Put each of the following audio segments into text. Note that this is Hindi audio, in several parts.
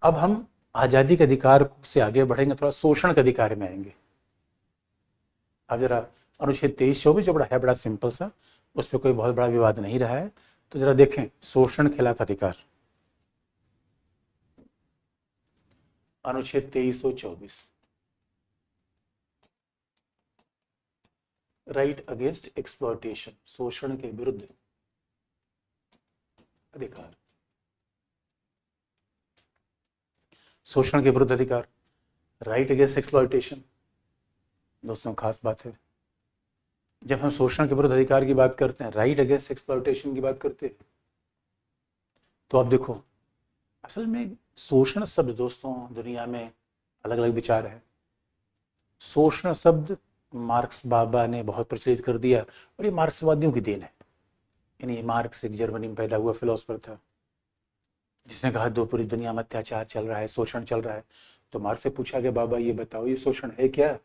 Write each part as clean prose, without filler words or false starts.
अब हम आज़ादी के अधिकार से आगे बढ़ेंगे, थोड़ा शोषण के अधिकार में आएंगे। अब जरा अनुच्छेद 23-24 जो है बड़ा सिंपल सा, उस पर कोई बहुत बड़ा विवाद नहीं रहा है, तो जरा देखें शोषण खिलाफ अधिकार, अनुच्छेद 2324, राइट अगेंस्ट एक्सप्लॉयटेशन, शोषण के विरुद्ध अधिकार। शोषण के विरुद्ध अधिकार, राइट अगेंस्ट एक्सप्लॉयटेशन। दोस्तों खास बात है, जब हम शोषण के विरुद्ध अधिकार की बात करते हैं, राइट अगेंस्ट एक्सप्लॉयटेशन की बात करते हैं, तो आप देखो असल में शोषण शब्द, दोस्तों दुनिया में अलग अलग विचार है। शोषण शब्द मार्क्स बाबा ने बहुत प्रचलित कर दिया, और ये मार्क्सवादियों की देन है। यानी मार्क्स एक जर्मनी में पैदा हुआ फिलोसफर था, जिसने कहा दो पूरी दुनिया में अत्याचार चल रहा है, शोषण चल रहा है। तो मार्क्स से पूछा गया, बाबा ये बताओ ये शोषण है क्या?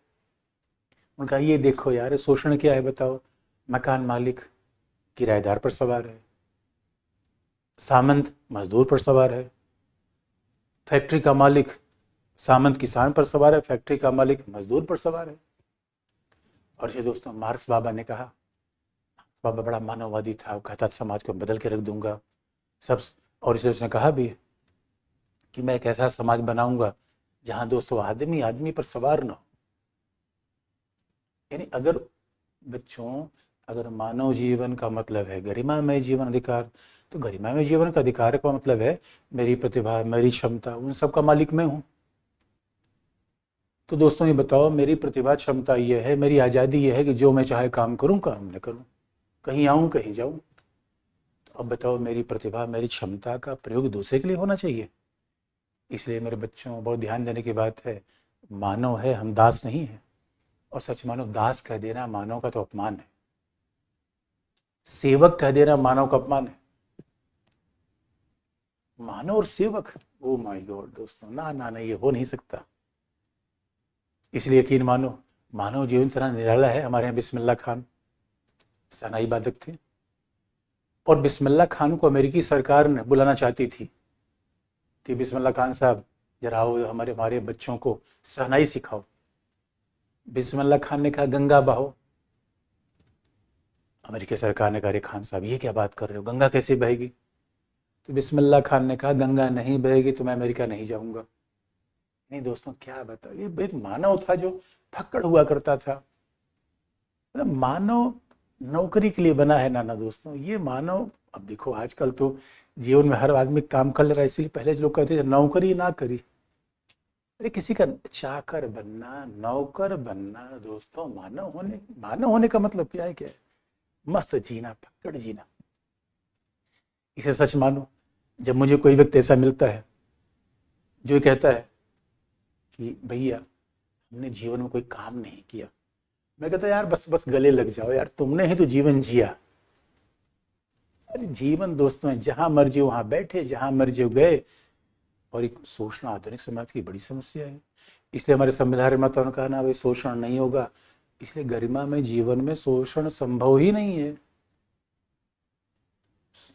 उनका ये देखो यार, शोषण क्या है बताओ। मकान मालिक किराएदार पर सवार है, सामंत मजदूर पर सवार है, फैक्ट्री का मालिक सामंत किसान पर सवार है, फैक्ट्री का मालिक मजदूर पर सवार है। और ये दोस्तों मार्क्स बाबा ने कहा, बाबा बड़ा मानववादी था, वो कहता समाज को बदल के रख दूंगा सब। और इसे उसने कहा भी कि मैं एक ऐसा समाज बनाऊंगा जहां दोस्तों आदमी आदमी पर सवार न हो। यानी अगर बच्चों, अगर मानव जीवन का मतलब है गरिमामय जीवन अधिकार, तो गरिमामय जीवन का अधिकार का मतलब है मेरी प्रतिभा, मेरी क्षमता, उन सब का मालिक मैं हूं। तो दोस्तों ये बताओ, मेरी प्रतिभा क्षमता ये है, मेरी आज़ादी ये है कि जो मैं चाहे काम करूं, काम न करूं, कहीं आऊं कहीं जाऊं। तो अब बताओ, मेरी प्रतिभा मेरी क्षमता का प्रयोग दूसरे के लिए होना चाहिए। इसलिए मेरे बच्चों बहुत ध्यान देने की बात है, मानव है, हम दास नहीं है। और सच मानो दास कह देना मानव का तो अपमान है, सेवक कह देना मानव का अपमान है। मानव और सेवक, ओ माय गॉड दोस्तों, ना ना ना, ये हो नहीं सकता। इसलिए यकीन मानो, मानव जीवन इतना निराला है। हमारे यहाँ बिस्मिल्लाह खान सनाई बादक थे, और बिस्मिल्लाह खान को अमेरिकी सरकार ने बुलाना चाहती थी कि बिस्मिल्लाह खान साहब जरा आओ, हमारे हमारे बच्चों को सहनाई सिखाओ। बिस्मिल्लाह खान ने कहा गंगा बहाओ। अमेरिकी सरकार ने कहा अरे खान साहब ये क्या बात कर रहे हो, गंगा कैसे बहेगी? तो बिस्मिल्लाह खान ने कहा गंगा नहीं बहेगी तो मैं अमेरिका नहीं जाऊंगा। नहीं दोस्तों क्या बताओ, ये एक मानव था जो फक्कड़ हुआ करता था। मतलब मानव नौकरी के लिए बना है ना दोस्तों, ये मानव। अब देखो आजकल तो जीवन में हर आदमी काम कर ले रहा है, इसलिए पहले लोग कहते थे नौकरी ना करी। अरे किसी का चाकर बनना, नौकर बनना दोस्तों, मानव होने का मतलब क्या है? क्या है? मस्त जीना, फक्कड़ जीना। इसे सच मानो, जब मुझे कोई व्यक्ति ऐसा मिलता है जो कहता है कि भैया हमने जीवन में कोई काम नहीं किया, मैं कहता यार बस बस गले लग जाओ यार, तुमने ही तो जीवन जिया। अरे जीवन दोस्तों है, जहां मर्जी वहां बैठे, जहां मर्जी गए। और एक शोषण आधुनिक समाज की बड़ी समस्या है। इसलिए हमारे संविधान निर्माता ने कहा ना भाई शोषण नहीं होगा। इसलिए गरिमा में जीवन में शोषण संभव ही नहीं है।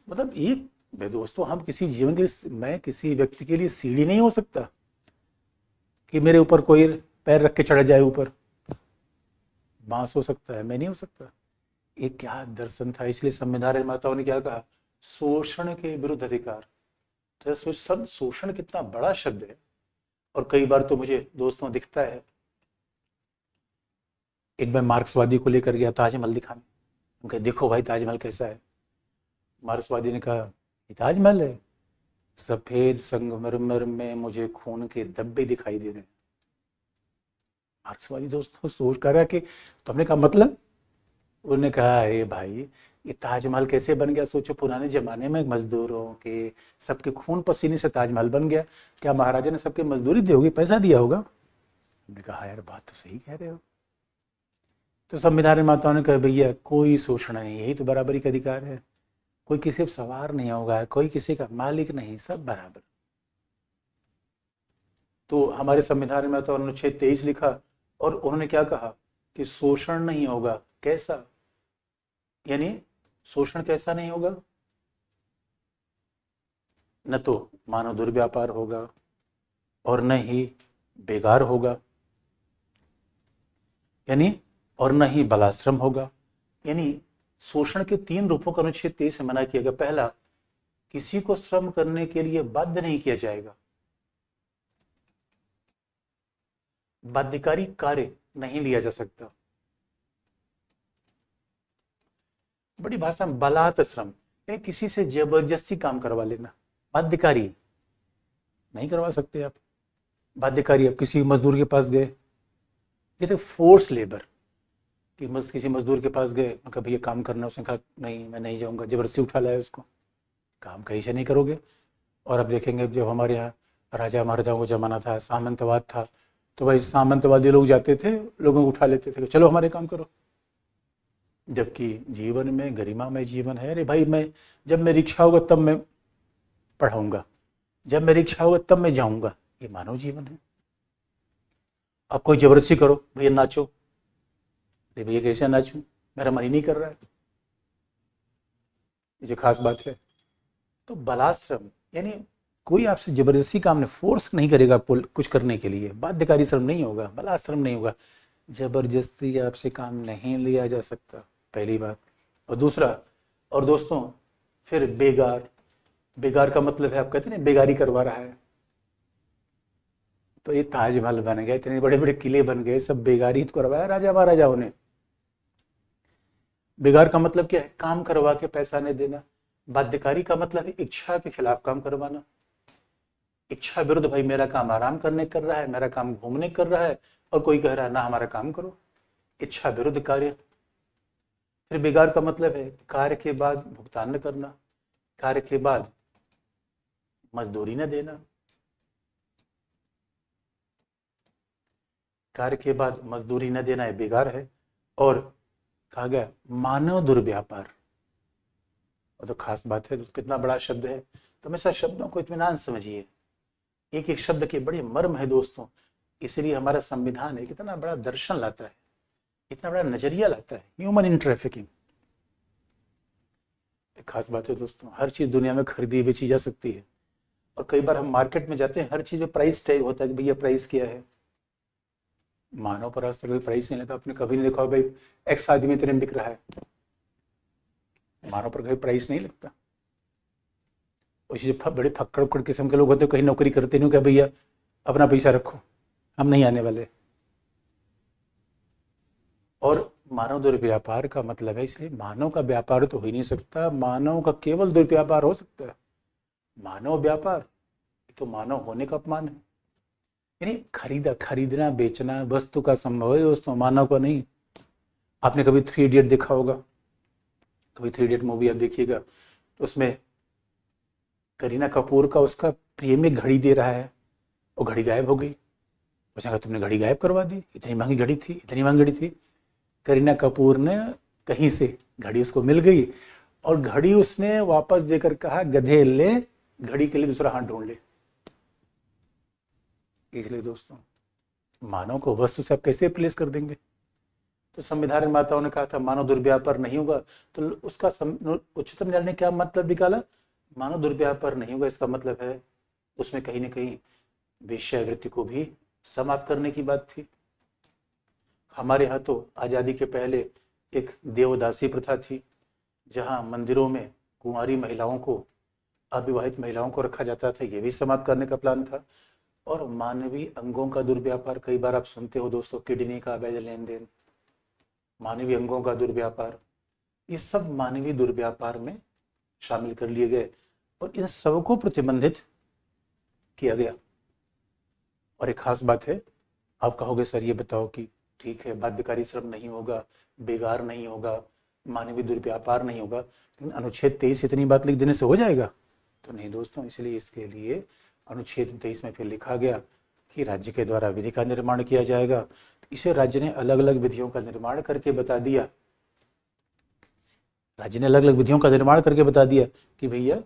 मतलब एक दोस्तों, हम किसी जीवन के लिए, मैं किसी व्यक्ति के लिए सीढ़ी नहीं हो सकता कि मेरे ऊपर कोई पैर रख के चढ़ जाए ऊपर। बांस हो सकता है, मैं नहीं हो सकता। एक क्या दर्शन था। इसलिए संविधान निर्माताओं ने क्या कहा, शोषण के विरुद्ध अधिकार। तो सब शोषण कितना बड़ा शब्द है। और कई बार तो मुझे दोस्तों दिखता है, एक बार मार्क्सवादी को लेकर गया ताजमहल दिखाने, उनके देखो भाई ताजमहल कैसा है। मार्क्सवादी ने कहा ये ताजमहल है, सफेद संगमरमर में मुझे खून के धब्बे दिखाई दे रहे हैं। मार्क्सवादी दोस्तों सोच कर रहा कि, तो हमने कहा मतलब? उन्होंने कहा अरे भाई ये ताजमहल कैसे बन गया? सोचो पुराने जमाने में मजदूरों के सबके खून पसीने से ताजमहल बन गया। क्या महाराजा ने सबके मजदूरी दी होगी, पैसा दिया होगा? हमने कहा यार बात तो सही कह रहे हो। तो संविधान निर्माताओं ने कहा भैया कोई शोषण नहीं, यही तो बराबरी का अधिकार है। कोई किसी पर सवार नहीं होगा, कोई किसी का मालिक नहीं, सब बराबर। तो हमारे संविधान में तो अनुच्छेद 23 लिखा, और उन्होंने क्या कहा कि शोषण नहीं होगा। कैसा? यानी शोषण कैसा नहीं होगा? न तो मानव दुर्व्यापार होगा, और न ही बेगार होगा, यानी और न ही बलाश्रम होगा। यानी शोषण के 3 रूपों का अनुच्छेद 23 से मना किया गया। पहला, किसी को श्रम करने के लिए बाध्य नहीं किया जाएगा, बाध्यकारी कार्य नहीं लिया जा सकता। बड़ी भाषा में बलात् श्रम, यानी किसी से जबरदस्ती काम करवा लेना, बाध्यकारी नहीं करवा सकते आप। बाध्यकारी, आप किसी मजदूर के पास गए, ये तो फोर्स लेबर कि किसी मजदूर के पास गए, उनका भैया काम करना, उसने कहा नहीं मैं नहीं जाऊंगा, जबरदस्ती उठा लाया उसको, काम कहीं से नहीं करोगे। और अब देखेंगे जब हमारे यहाँ राजा महाराजाओं का जमाना था, सामंतवाद था, तो भाई सामंतवादी लोग जाते थे, लोगों को उठा लेते थे, चलो हमारे काम करो। जबकि जीवन में गरिमामय जीवन है। अरे भाई मैं जब मेरी इच्छा होगा तब मैं पढ़ाऊंगा, जब मेरी इच्छा होगा तब मैं जाऊंगा, ये मानव जीवन है। अब कोई जबरदस्ती करो, भैया नाचो, अरे भैया कैसे नाचूं, मेरा मन ही नहीं कर रहा है, ये खास बात है। तो बलाश्रम यानी कोई आपसे जबरदस्ती काम नहीं, फोर्स नहीं करेगा कुछ करने के लिए, बाध्यकारी श्रम नहीं होगा, बलाश्रम नहीं होगा, जबरदस्ती आपसे काम नहीं लिया जा सकता, पहली बात। और दूसरा, और दोस्तों फिर बेगार, बेगार का मतलब है आप कहते हैं बेगारी करवा रहा है, तो ये ताजमहल बन गए, इतने बड़े बड़े किले बन गए, सब बेगारी तो करवाया राजा महाराजाओं ने। बेगार का मतलब क्या है, काम करवा के पैसा नहीं देना। बाध्यकारी का मतलब है इच्छा के खिलाफ काम करवाना, इच्छा विरुद्ध, भाई मेरा काम आराम करने कर रहा है, मेरा काम घूमने कर रहा है, और कोई कह रहा है ना हमारा काम करो, इच्छा विरुद्ध कार्य। फिर बेगार का मतलब है कार्य के बाद भुगतान न करना, कार्य के बाद मजदूरी न देना, कार्य के बाद मजदूरी न देना, ये बेगार है। और कहा गया मानव दुर्व्यापार, और तो खास बात है, तो कितना बड़ा शब्द है, तो हमेशा शब्दों को इत्मीनान समझिए, एक एक शब्द के बड़े मर्म है दोस्तों। इसलिए हमारा संविधान है कितना बड़ा दर्शन लाता है, इतना बड़ा नजरिया लाता है, ह्यूमन इन ट्रैफिकिंग। खास बात है दोस्तों, हर चीज दुनिया में खरीदी बेची जा सकती है, और कई बार हम मार्केट में जाते हैं, हर चीज में प्राइस टैग होता है कि भैया प्राइस क्या है। मानव पर आज तक प्राइस नहीं लगा, आपने कभी नहीं देखा भाई एक्स आदमी इतने में बिक रहा है, मानव पर कभी प्राइस नहीं लगता। बड़े फक्कड़ किस्म के लोग होते हैं, कहीं नौकरी करते नहीं, क्या भैया अपना पैसा रखो, हम नहीं आने वाले। और मानव दुर्व्यापार का मतलब है, इसलिए मानव का व्यापार तो हो ही नहीं सकता, मानव का केवल दुर्व्यापार हो सकता है। मानव व्यापार तो मानव होने का अपमान है, यानी खरीदना बेचना वस्तु का संभव है दोस्तों, मानव का नहीं। आपने कभी 3 इडियट देखा होगा, कभी 3 इडियट मूवी आप देखिएगा, तो उसमें करीना कपूर का उसका प्रेमी घड़ी दे रहा है, वो घड़ी गायब हो गई, उसने कहा तुमने घड़ी गायब करवा दी, इतनी महंगी घड़ी थी, इतनी महंगी घड़ी थी। करीना कपूर ने कहीं से घड़ी उसको मिल गई, और घड़ी उसने वापस देकर कहा गधे ले, घड़ी के लिए दूसरा हाथ ढूंढ ले। इसलिए दोस्तों मानव को वस्तु से आप कैसे रिप्लेस कर देंगे। तो संविधान निर्माताओं ने कहा था मानव दुर्व्यापार नहीं होगा, तो उसका उच्चतम न्यायालय ने क्या मतलब निकाला, मानव दुर्व्यापार नहीं होगा, इसका मतलब है उसमें कहीं ना कहीं वेश्यावृत्ति को भी समाप्त करने की बात थी। हमारे यहाँ तो आज़ादी के पहले एक देवदासी प्रथा थी, जहाँ मंदिरों में कुंवारी महिलाओं को, अविवाहित महिलाओं को रखा जाता था, ये भी समाप्त करने का प्लान था। और मानवीय अंगों का दुर्व्यापार, कई बार आप सुनते हो दोस्तों, किडनी का अवैध लेन देन, मानवीय अंगों का दुर्व्यापार, ये सब मानवीय दुर्व्यापार में शामिल कर लिए गए, और इन सबको प्रतिबंधित किया गया। और एक खास बात है, आप कहोगे सर ये बताओ कि ठीक है बाध्यकारी श्रम नहीं होगा, बेगार नहीं होगा, मानवीय दुर्व्यापार नहीं होगा, लेकिन अनुच्छेद 23 इतनी बात लिख देने से हो जाएगा? तो नहीं दोस्तों, इसलिए इसके लिए अनुच्छेद 23 में फिर लिखा गया कि राज्य के द्वारा विधि का निर्माण किया जाएगा। इसे राज्य ने अलग अलग विधियों का निर्माण करके बता दिया, राज्य ने अलग अलग विधियों का निर्माण करके बता दिया कि भैया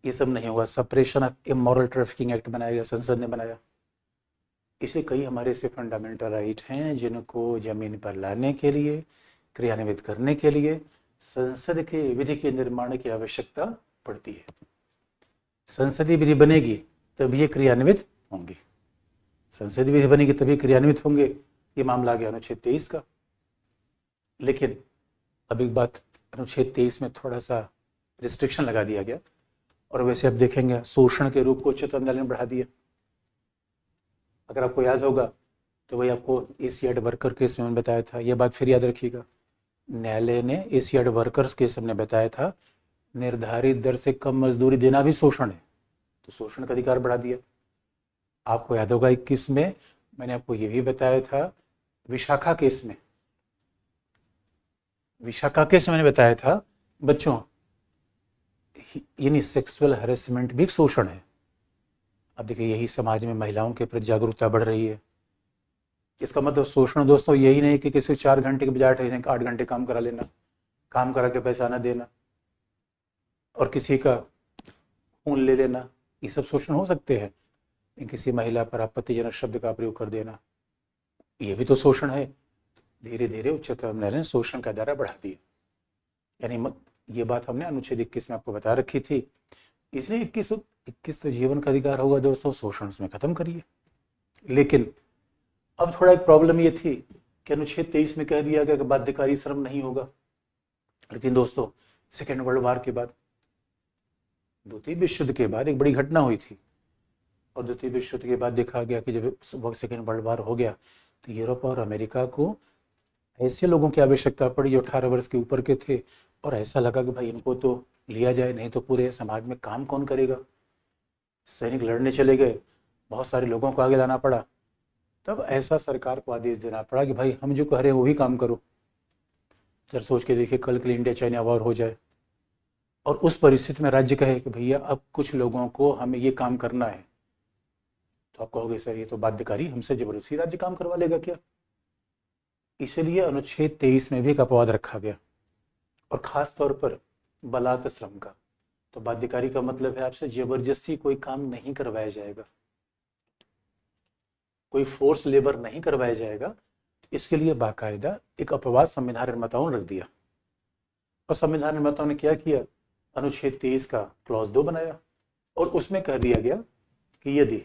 ये सब नहीं होगा। Suppression of immoral trafficking act बनाया गया, संसद ने बनाया। इसे कई हमारे से फंडामेंटल राइट हैं जिनको जमीन पर लाने के लिए, क्रियान्वित करने के लिए संसद के विधि के निर्माण की आवश्यकता पड़ती है। संसदीय विधि बनेगी तब ये क्रियान्वित होंगी। संसदीय विधि बनेगी तभी क्रियान्वित होंगे। ये मामला आ गया अनुच्छेद 23 का। लेकिन अब एक बात, अनुच्छेद 23 में थोड़ा सा रिस्ट्रिक्शन लगा दिया गया, और वैसे आप देखेंगे शोषण के रूप को उच्चतम न्यायालय ने बढ़ा दिया। अगर आपको याद होगा तो वही आपको एशियाड वर्कर केस में बताया था, ये बात फिर याद रखिएगा। न्यायालय ने एशियाड वर्कर्स केस में बताया था निर्धारित दर से कम मजदूरी देना भी शोषण है, तो शोषण का अधिकार बढ़ा दिया। आपको याद होगा 21 में मैंने आपको ये भी बताया था, विशाखा केस में मैंने बताया था बच्चों, यानी सेक्सुअल हैरेसमेंट भी शोषण है। अब देखिए यही समाज में महिलाओं के प्रति जागरूकता बढ़ रही है। इसका मतलब शोषण दोस्तों यही नहीं कि किसी 4 घंटे के बजाय 8 घंटे काम करा लेना, काम करा के पैसा ना देना, और किसी का खून ले लेना, ये सब शोषण हो सकते हैं। किसी महिला पर आपत्तिजनक शब्द का प्रयोग कर देना, ये भी तो शोषण है। धीरे धीरे उच्चतम न्यायालय ने शोषण का दायरा बढ़ा दिया। यानी ये बात हमने अनुच्छेद 21 में आपको बता रखी थी, इसलिए 21 तो जीवन का अधिकार होगा दोस्तों, शोषण में खत्म करिए। लेकिन अब थोड़ा एक प्रॉब्लम ये थी कि अनुच्छेद 23 में कह दिया गया कि बाध्यकारी श्रम नहीं होगा। लेकिन दोस्तों सेकेंड वर्ल्ड वॉर के बाद, द्वितीय विश्व युद्ध के बाद एक बड़ी घटना हुई थी, और द्वितीय विश्व युद्ध के बाद देखा गया कि जब सेकेंड वर्ल्ड वॉर हो गया तो यूरोप और अमेरिका को ऐसे लोगों की आवश्यकता पड़ी जो 18 वर्ष के ऊपर के थे, और ऐसा लगा कि भाई इनको तो लिया जाए, नहीं तो पूरे समाज में काम कौन करेगा। सैनिक लड़ने चले गए, बहुत सारे लोगों को आगे लाना पड़ा। तब ऐसा सरकार को आदेश देना पड़ा कि भाई हम जो कह रहे हैं वो भी काम करो। जरा सोच के देखिए, कल के लिए इंडिया चाइना वॉर हो जाए और उस परिस्थिति में राज्य कहे कि भैया अब कुछ लोगों को हमें ये काम करना है, तो आप कहोगे सर ये तो बाध्यकारी, हमसे जबरदस्ती राज्य काम करवा लेगा क्या। इसलिए अनुच्छेद 23 में भी एक अपवाद रखा गया, और खास तौर पर बलात् श्रम का। तो बाध्यकारी का मतलब है आपसे जबरदस्ती कोई काम नहीं करवाया जाएगा, कोई फोर्स लेबर नहीं करवाया जाएगा। इसके लिए बाकायदा एक अपवाद संविधान निर्माताओं ने रख दिया। और संविधान निर्माताओं ने क्या किया, अनुच्छेद 23 का क्लॉज 2 बनाया, और उसमें कह दिया गया कि यदि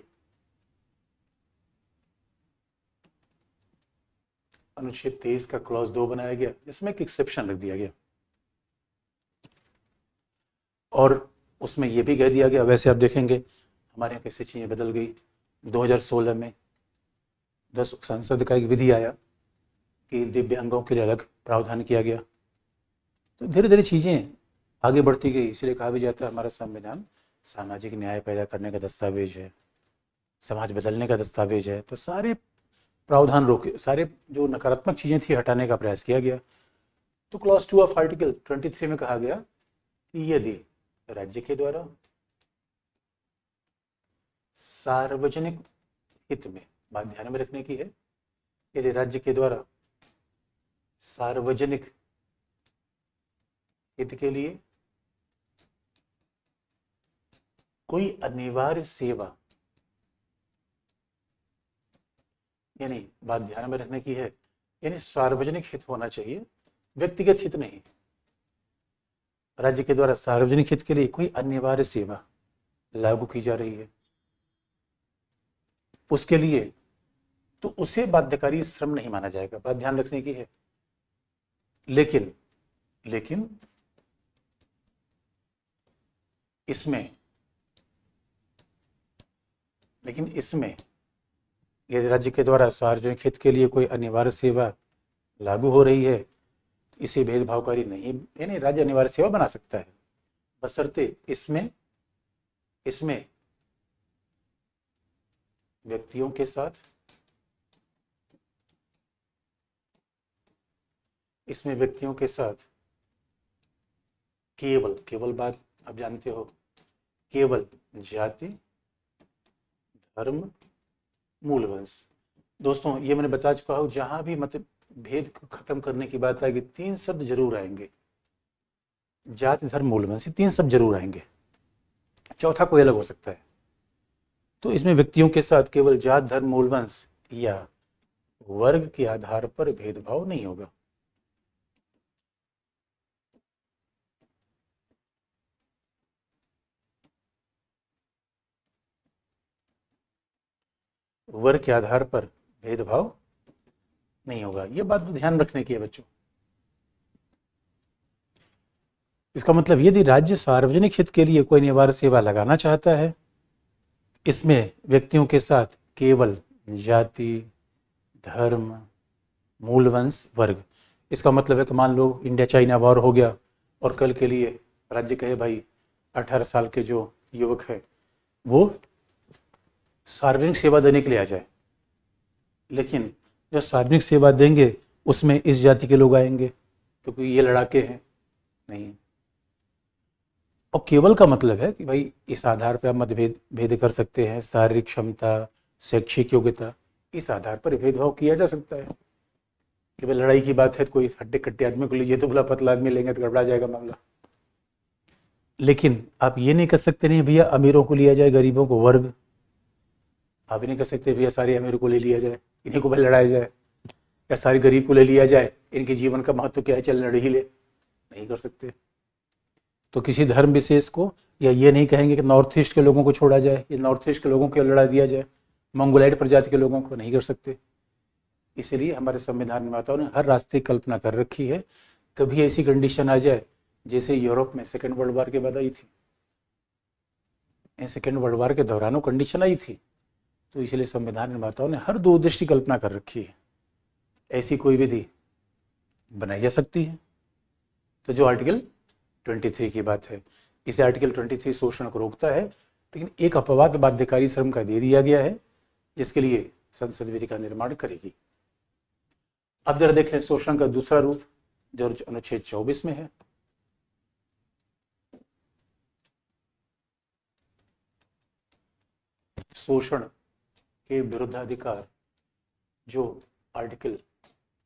अनुच्छेद 23 का क्लॉज 2 बनाया गया, जिसमें एक एक्सेप्शन रख दिया गया, और उसमें यह भी कह दिया गया, वैसे आप देखेंगे हमारे यहाँ कैसे चीजें बदल गई। 2016 में 10 संसद का एक विधि आया कि दिव्यांगों के लिए अलग प्रावधान किया गया। तो धीरे धीरे चीजें आगे बढ़ती गई। इसलिए कहा भी जाता है हमारा संविधान सामाजिक न्याय पैदा करने का दस्तावेज है, समाज बदलने का दस्तावेज है। तो सारे प्रावधान रोके, सारे जो नकारात्मक चीजें थी हटाने का प्रयास किया गया। तो क्लॉज 2 ऑफ आर्टिकल 23 में कहा गया कि यदि राज्य के द्वारा सार्वजनिक हित में, बात ध्यान में रखने की है, यदि राज्य के द्वारा सार्वजनिक हित के लिए कोई अनिवार्य सेवा, यानी बात ध्यान में रखने की है, यानी सार्वजनिक हित होना चाहिए, व्यक्तिगत हित नहीं। राज्य के द्वारा सार्वजनिक हित के लिए कोई अनिवार्य सेवा लागू की जा रही है उसके लिए, तो उसे बाध्यकारी श्रम नहीं माना जाएगा। बात ध्यान रखने की है। लेकिन इसमें यदि राज्य के द्वारा सार्वजनिक हित के लिए कोई अनिवार्य सेवा लागू हो रही है, इसे भेदभावकारी नहीं, यानी राज्य अनिवार्य सेवा बना सकता है, बशर्ते इसमें व्यक्तियों के साथ केवल बात आप जानते हो, केवल जाति, धर्म, मूल वंश। दोस्तों ये मैंने बता चुका हूं, जहां भी मतलब भेद को खत्म करने की बात आएगी, 3 शब्द जरूर आएंगे, जाति, धर्म, मूल वंश, 3 शब्द जरूर आएंगे, चौथा कोई अलग हो सकता है। तो इसमें व्यक्तियों के साथ केवल जात, धर्म, मूल वंश या वर्ग के आधार पर भेदभाव नहीं होगा। वर्ग के आधार पर भेदभाव नहीं होगा। ये बात तो ध्यान रखने की है बच्चों। इसका मतलब यदि राज्य सार्वजनिक हित के लिए कोई निवारक सेवा लगाना चाहता है, इसमें व्यक्तियों के साथ केवल जाति, धर्म, मूल वंश, वर्ग, इसका मतलब है कि मान लो इंडिया चाइना वॉर हो गया और कल के लिए राज्य कहे भाई 18 साल के जो युवक है वो सार्वजनिक सेवा देने के लिए आ जाए, लेकिन जो सार्वजनिक सेवा देंगे उसमें इस जाति के लोग आएंगे क्योंकि ये लड़ाके हैं, नहीं। और केवल का मतलब है कि भाई इस आधार पर आप मतभेद भेद कर सकते हैं, शारीरिक क्षमता, शैक्षिक योग्यता, इस आधार पर भेदभाव किया जा सकता है। कि भाई लड़ाई की बात है तो कोई हट्टे कट्टे आदमी को लीजिए तो बोला पतला आदमी लेंगे तो गड़बड़ा जाएगा मामला। लेकिन आप ये नहीं कर सकते नहीं भैया अमीरों को लिया जाए, गरीबों को, वर्ग। आप ही नहीं कर सकते भैया सारे अमीरों को ले लिया जाए, इन्हीं को भाई लड़ाया जाए, या सारे गरीब को ले लिया जाए, इनके जीवन का महत्व क्या है, चल लड़ ही ले, नहीं कर सकते। तो किसी धर्म विशेष को या ये नहीं कहेंगे कि नॉर्थ ईस्ट के लोगों को छोड़ा जाए, या नॉर्थ ईस्ट के लोगों को लड़ा दिया जाए, मंगोलाइड प्रजाति के लोगों को नहीं कर सकते। इसलिए हमारे संविधान निर्माताओं ने हर रास्ते की कल्पना कर रखी है, कभी ऐसी कंडीशन आ जाए जैसे यूरोप में सेकेंड वर्ल्ड वार के बाद आई थी। सेकेंड वर्ल्ड वार के दौरान वो कंडीशन आई थी, तो इसलिए संविधान निर्माताओं ने हर दो दृष्टि कल्पना कर रखी है, ऐसी कोई विधि बनाई जा सकती है। तो जो आर्टिकल 23 की बात है, इसे आर्टिकल 23 शोषण को रोकता है, लेकिन एक अपवाद बाध्यकारी श्रम का दे दिया गया है जिसके लिए संसद विधि का निर्माण करेगी। अब जरा देख लें शोषण का दूसरा रूप जो अनुच्छेद 24 में है। शोषण के विरुद्धाधिकार जो आर्टिकल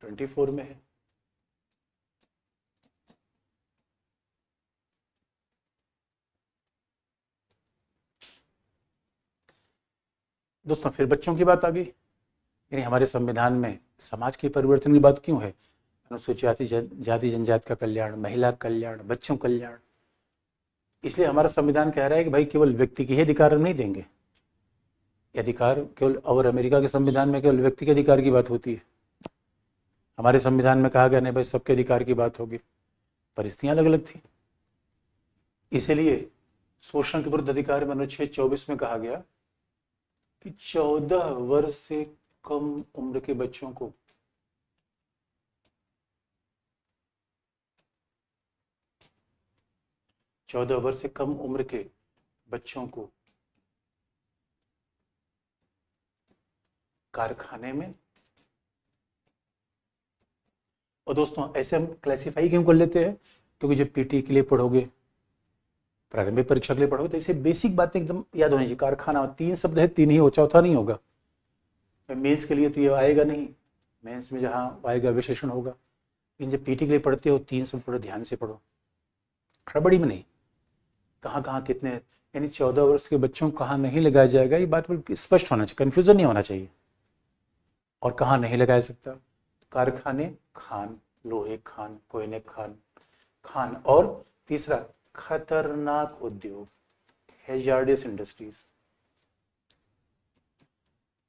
24 में है। दोस्तों फिर बच्चों की बात आ गई, यानी हमारे संविधान में समाज के परिवर्तन की बात क्यों है? अनुसूचित जाति जनजाति का कल्याण, महिला कल्याण, बच्चों कल्याण। इसलिए हमारा संविधान कह रहा है कि भाई केवल व्यक्ति के ही अधिकार हम नहीं देंगे, अधिकार केवल, और अमेरिका के संविधान में केवल व्यक्ति के अधिकार की बात होती है। हमारे संविधान में कहा गया नहीं भाई सबके अधिकार की बात होगी, परिस्थितियां अलग अलग थी। इसलिए शोषण के विरुद्ध अधिकार में अनुच्छेद 24 में कहा गया कि 14 वर्ष से कम उम्र के बच्चों को 14 वर्ष से कम उम्र के बच्चों को कारखाने में, और दोस्तों ऐसे हम क्लासिफाई क्यों कर लेते हैं, क्योंकि जब पीटी के लिए पढ़ोगे, प्रारंभिक परीक्षा के लिए पढ़ोगे, तो इसे बेसिक बातें एकदम याद होनी चाहिए। कारखाना 3 शब्द है, 3 ही हो, चौथा नहीं होगा। मेंस के लिए तो ये आएगा नहीं, मेंस में जहां आएगा विशेषण होगा, लेकिन जब पीटी के लिए पढ़ते हो 3 शब्द पढ़ो, ध्यान से पढ़ो, हड़बड़ी में नहीं। कहाँ कहाँ कितने, यानी 14 वर्ष के बच्चों को कहाँ नहीं लगाया जाएगा, ये बात स्पष्ट होना चाहिए, कन्फ्यूजन नहीं होना चाहिए। और कहाँ नहीं लगाया सकता, कारखाने, खान, लोहे खान, कोयले खान, और तीसरा खतरनाक उद्योग, हैजार्डियस इंडस्ट्रीज,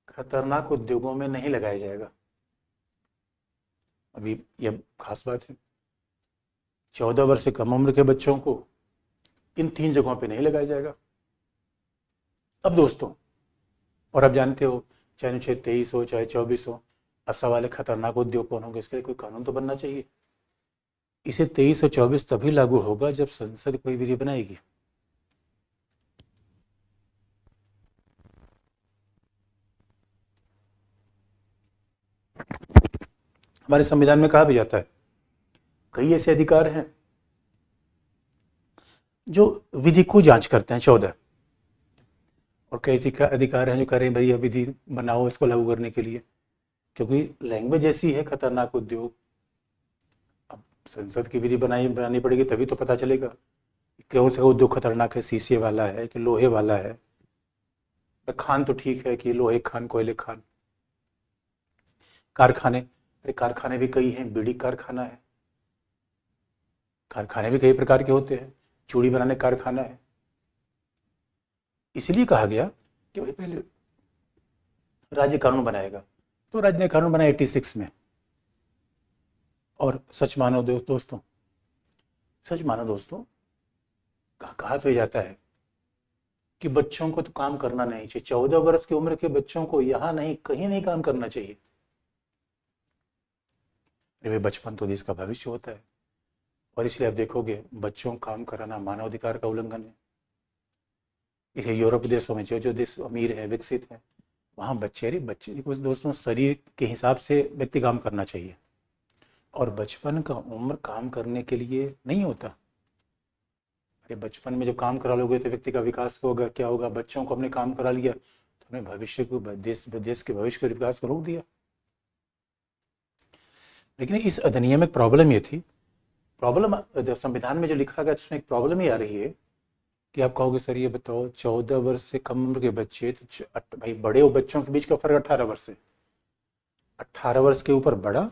खतरनाक उद्योगों में नहीं लगाया जाएगा। अभी यह खास बात है, 14 वर्ष से कम उम्र के बच्चों को इन 3 जगहों पे नहीं लगाया जाएगा। अब दोस्तों, और आप जानते हो चाहे अनुच्छेद 23 हो चाहे 24 हो, अब सवाल है खतरनाक उद्योग कौन होंगे, इसके लिए कोई कानून तो बनना चाहिए। इसे 23 और 24 तभी लागू होगा जब संसद कोई विधि बनाएगी। हमारे संविधान में कहा भी जाता है कई ऐसे अधिकार हैं जो विधि को जांच करते हैं, 14, और कई ऐसे अधिकार हैं जो करें भाई विधि बनाओ इसको लागू करने के लिए, क्योंकि लैंग्वेज ऐसी है खतरनाक उद्योग। अब संसद की विधि बनानी पड़ेगी तभी तो पता चलेगा कौन सा उद्योग खतरनाक है, शीशे वाला है कि लोहे वाला है। खान तो ठीक है कि लोहे खान, कोयले खान। कारखाने, अरे कारखाने भी कई हैं, बीड़ी कारखाना है, कारखाने भी कई प्रकार के होते हैं, चूड़ी बनाने कारखाना है। इसलिए कहा गया कि भाई पहले राज्य कानून बनाएगा। तो राज्य ने कानून बनाया 86 में। और सच मानो दोस्तों, सच मानो दोस्तों, कहा तो ये जाता है कि बच्चों को तो काम करना नहीं चाहिए। 14 वर्ष की उम्र के बच्चों को यहाँ नहीं, कहीं नहीं काम करना चाहिए। अरे बचपन तो देश का भविष्य होता है। और इसलिए आप देखोगे बच्चों को काम कराना मानवाधिकार का उल्लंघन है। इसे यूरोप देशों में जो जो देश अमीर है, विकसित है, वहाँ बच्चे दोस्तों शरीर के हिसाब से व्यक्ति काम करना चाहिए। और बचपन का उम्र काम करने के लिए नहीं होता। अरे बचपन में जब काम करा लोगे तो व्यक्ति का विकास होगा, क्या होगा, बच्चों को हमने काम करा लिया तो हमने भविष्य को, देश के भविष्य के विकास को रोक दिया। लेकिन इस अधिनियम में प्रॉब्लम ये थी, प्रॉब्लम संविधान में जो लिखा गया उसमें एक प्रॉब्लम ही आ रही है कि आप कहोगे सर ये बताओ 14 वर्ष से कम उम्र के बच्चे, तो भाई बड़े और बच्चों के बीच का फर्क 18 वर्ष है। 18 वर्ष के ऊपर बड़ा,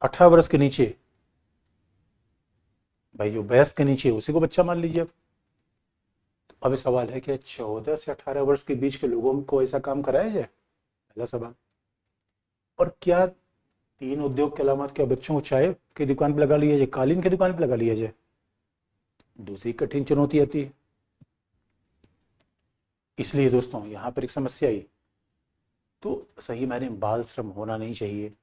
18 वर्ष के नीचे भाई जो वयस्क के नीचे उसी को बच्चा मान लीजिए। तो अब सवाल है कि 14 से 18 वर्ष के बीच के लोगों को ऐसा काम कराया जाए, पहला सवाल। और क्या 3 उद्योग के अलावा क्या बच्चों को चाय की दुकान पर लगा लिया जाए, कालीन की दुकान पर लगा लिया जाए? दूसरी कठिन चुनौती आती है। इसलिए दोस्तों यहाँ पर एक समस्या आई, तो सही मायने बाल श्रम होना नहीं चाहिए।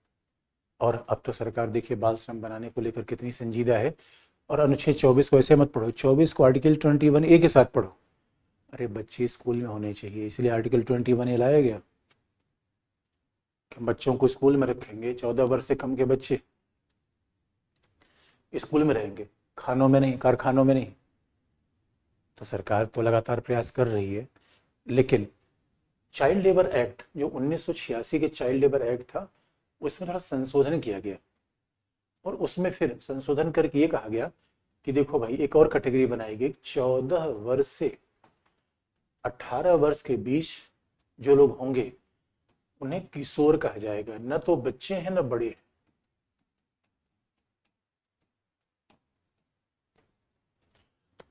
और अब तो सरकार देखिए बाल श्रम बनाने को लेकर कितनी संजीदा है। और अनुच्छेद 24 को ऐसे मत पढ़ो, 24 को आर्टिकल 21A के साथ पढ़ो। अरे बच्चे स्कूल में होने चाहिए, इसलिए आर्टिकल 21A लाया गया कि बच्चों को स्कूल में रखेंगे। 14 वर्ष से कम के बच्चे स्कूल में रहेंगे, खानों में नहीं, कारखानों में नहीं। तो सरकार तो लगातार प्रयास कर रही है, लेकिन चाइल्ड लेबर एक्ट जो 1986 के चाइल्ड लेबर एक्ट था, उसमें थोड़ा संशोधन किया गया। और उसमें फिर संशोधन करके ये कहा गया कि देखो भाई एक और कैटेगरी बनाई गई, 14 वर्ष से 18 वर्ष के बीच जो लोग होंगे उन्हें किशोर कहा जाएगा। न तो बच्चे हैं न बड़े हैं।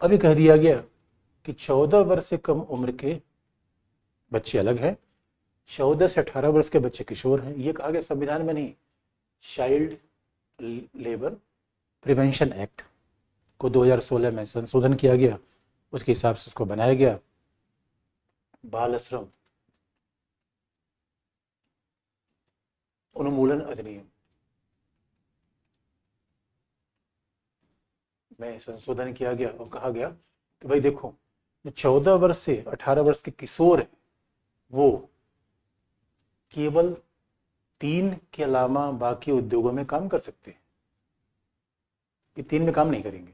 अभी कह दिया गया कि 14 वर्ष से कम उम्र के बच्चे अलग है, 14 से 18 वर्ष के बच्चे किशोर हैं। ये कहा गया संविधान में नहीं, चाइल्ड लेबर प्रिवेंशन एक्ट को 2016 में संशोधन किया गया, उसके हिसाब से इसको बनाया गया। बाल श्रम उन्मूलन अधिनियम में संशोधन किया गया और कहा गया कि भाई देखो 14 वर्ष से 18 वर्ष के किशोर है वो केवल 3 के अलावा बाकी उद्योगों में काम कर सकते हैं। ये 3 में काम नहीं करेंगे,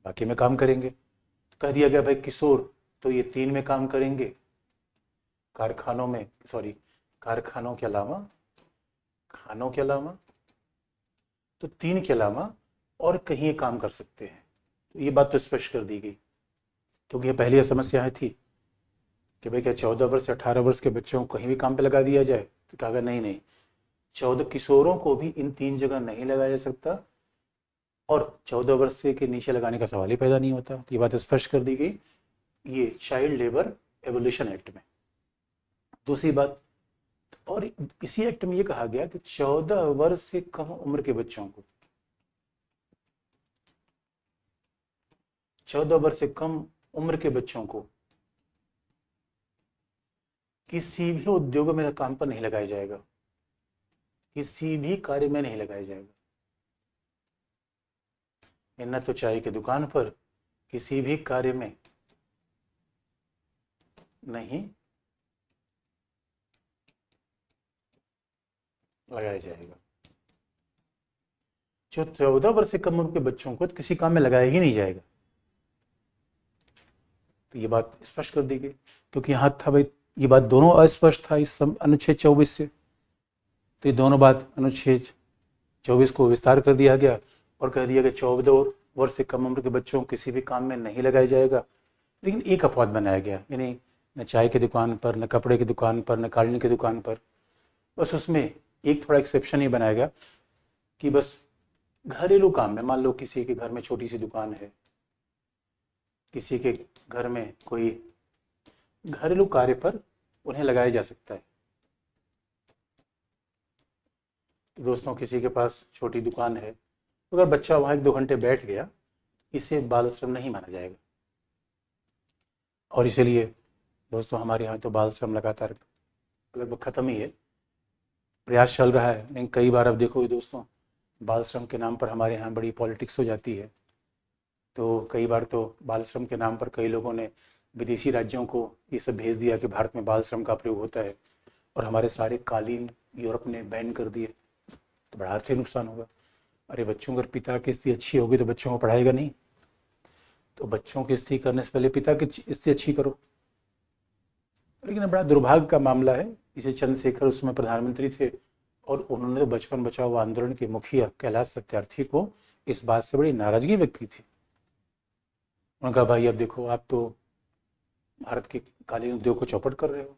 बाकी में काम करेंगे। तो कह दिया गया भाई किशोर तो ये 3 में काम करेंगे, कारखानों में, सॉरी कारखानों के अलावा, खानों के अलावा, तो 3 के अलावा और कहीं काम कर सकते हैं। तो ये बात तो स्पष्ट कर दी गई, क्योंकि ये पहली समस्या थी कि भाई क्या 14 वर्ष से 18 वर्ष के बच्चों को कहीं भी काम पे लगा दिया जाए। तो कहा नहीं, 14 किशोरों को भी इन 3 जगह नहीं लगाया जा सकता, और 14 वर्ष से के नीचे लगाने का सवाल ही पैदा नहीं होता। तो ये बात स्पष्ट कर दी गई ये चाइल्ड लेबर एबोलिशन एक्ट में। दूसरी बात, और इसी एक्ट में ये कहा गया कि 14 वर्ष से कम उम्र के बच्चों को, 14 वर्ष से कम उम्र के बच्चों को किसी भी उद्योग में काम पर नहीं लगाया जाएगा, किसी भी कार्य में नहीं लगाया जाएगा। न तो चाय की दुकान पर, किसी भी कार्य में नहीं लगाया जाएगा। जो 14 वर्ष से कम उम्र के बच्चों को तो किसी काम में लगाया ही नहीं जाएगा। तो ये बात स्पष्ट कर दी गई, क्योंकि यहाँ था भाई ये बात दोनों अस्पष्ट था इस अनुच्छेद 24 से। तो ये दोनों बात अनुच्छेद 24 को विस्तार कर दिया गया और कह दिया कि 14 वर्ष से कम उम्र के बच्चों को किसी भी काम में नहीं लगाया जाएगा। लेकिन एक अपवाद बनाया गया, यानी न चाय की दुकान पर, न कपड़े की दुकान पर, न कालीन की दुकान पर। बस उसमें एक थोड़ा एक्सेप्शन ही बनाया गया कि बस घरेलू काम में, मान लो किसी के घर में छोटी सी दुकान है, किसी के घर में कोई घरेलू कार्य पर उन्हें लगाया जा सकता है। तो दोस्तों किसी के पास छोटी दुकान है, तो अगर बच्चा वहाँ 1-2 घंटे बैठ गया, इसे बाल श्रम नहीं माना जाएगा। और इसीलिए दोस्तों हमारे यहाँ तो बाल श्रम लगातार लगभग ख़त्म ही है, प्रयास चल रहा है, लेकिन कई बार अब देखोगे दोस्तों बाल श्रम के नाम पर हमारे यहाँ बड़ी पॉलिटिक्स हो जाती है। तो कई बार तो बाल श्रम के नाम पर कई लोगों ने विदेशी राज्यों को ये सब भेज दिया कि भारत में बाल श्रम का प्रयोग होता है, और हमारे सारे कालीन यूरोप ने बैन कर दिए, तो बड़ा आर्थिक नुकसान होगा। अरे बच्चों अगर पिता की स्थिति अच्छी होगी तो बच्चों को पढ़ाएगा नहीं, तो बच्चों की स्थिति करने से पहले पिता की स्थिति अच्छी करो। लेकिन बड़ा दुर्भाग्य का मामला है, इसे चंद्रशेखर उस समय प्रधानमंत्री थे, और उन्होंने तो बचपन बचाओ आंदोलन के मुखिया कैलाश सत्यार्थी को इस बात से बड़ी नाराजगी व्यक्त की थी। उन्होंने कहा भाई अब देखो आप तो भारत के कालीन उद्योग को चौपट कर रहे हो।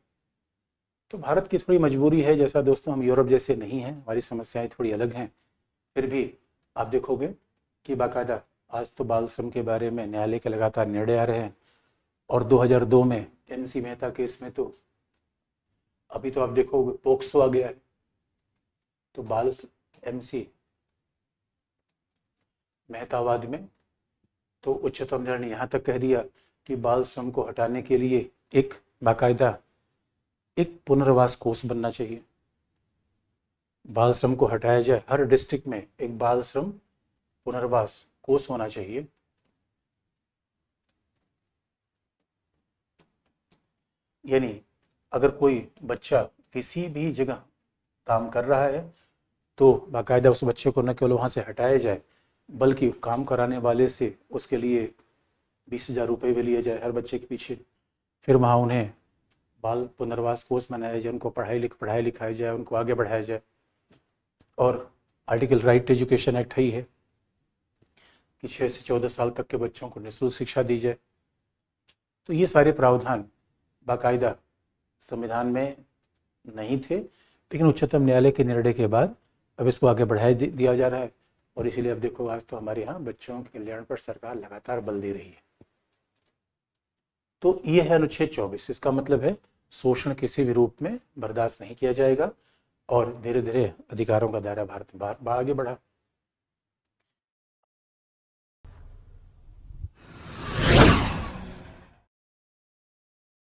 तो भारत की थोड़ी मजबूरी है, जैसा दोस्तों हम यूरोप जैसे नहीं हैं, हमारी समस्याएं थोड़ी अलग हैं, फिर भी आप देखोगे कि बाकायदा आज तो बाल श्रम के बारे में न्यायालय के लगातार निर्णय आ रहे हैं। और 2002 में MC मेहता केस में तो अभी तो आप देखोगे पोक्सो आ गया है, तो बाल MC मेहतावाद में तो उच्चतम न्यायालय ने यहाँ तक कह दिया कि बाल श्रम को हटाने के लिए एक बाकायदा एक पुनर्वास कोष बनना चाहिए, बाल श्रम को हटाया जाए, हर डिस्ट्रिक्ट में एक बाल श्रम पुनर्वास कोष होना चाहिए। यानी अगर कोई बच्चा किसी भी जगह काम कर रहा है तो बाकायदा उस बच्चे को न केवल वहाँ से हटाया जाए, बल्कि काम कराने वाले से उसके लिए 20,000 रुपये भी लिए जाए हर बच्चे के पीछे। फिर वहाँ उन्हें बाल पुनर्वास कोर्स बनाया जाए, उनको पढ़ाई लिखाई जाए, उनको आगे बढ़ाया जाए। और article right to education act ही है कि 6 से 14 साल तक के बच्चों को निःशुल्क शिक्षा दी जाए। तो ये सारे प्रावधान बाकायदा संविधान में नहीं थे, लेकिन उच्चतम न्यायालय के निर्णय के बाद अब इसको आगे बढ़ाया दिया जा रहा है। और इसीलिए अब देखो आज तो हमारे यहाँ बच्चों के कल्याण पर सरकार लगातार बल दे रही है। तो ये है अनुच्छेद 24। इसका मतलब है शोषण किसी भी रूप में बर्दाश्त नहीं किया जाएगा, और धीरे धीरे अधिकारों का दायरा भारत में आगे बढ़ा।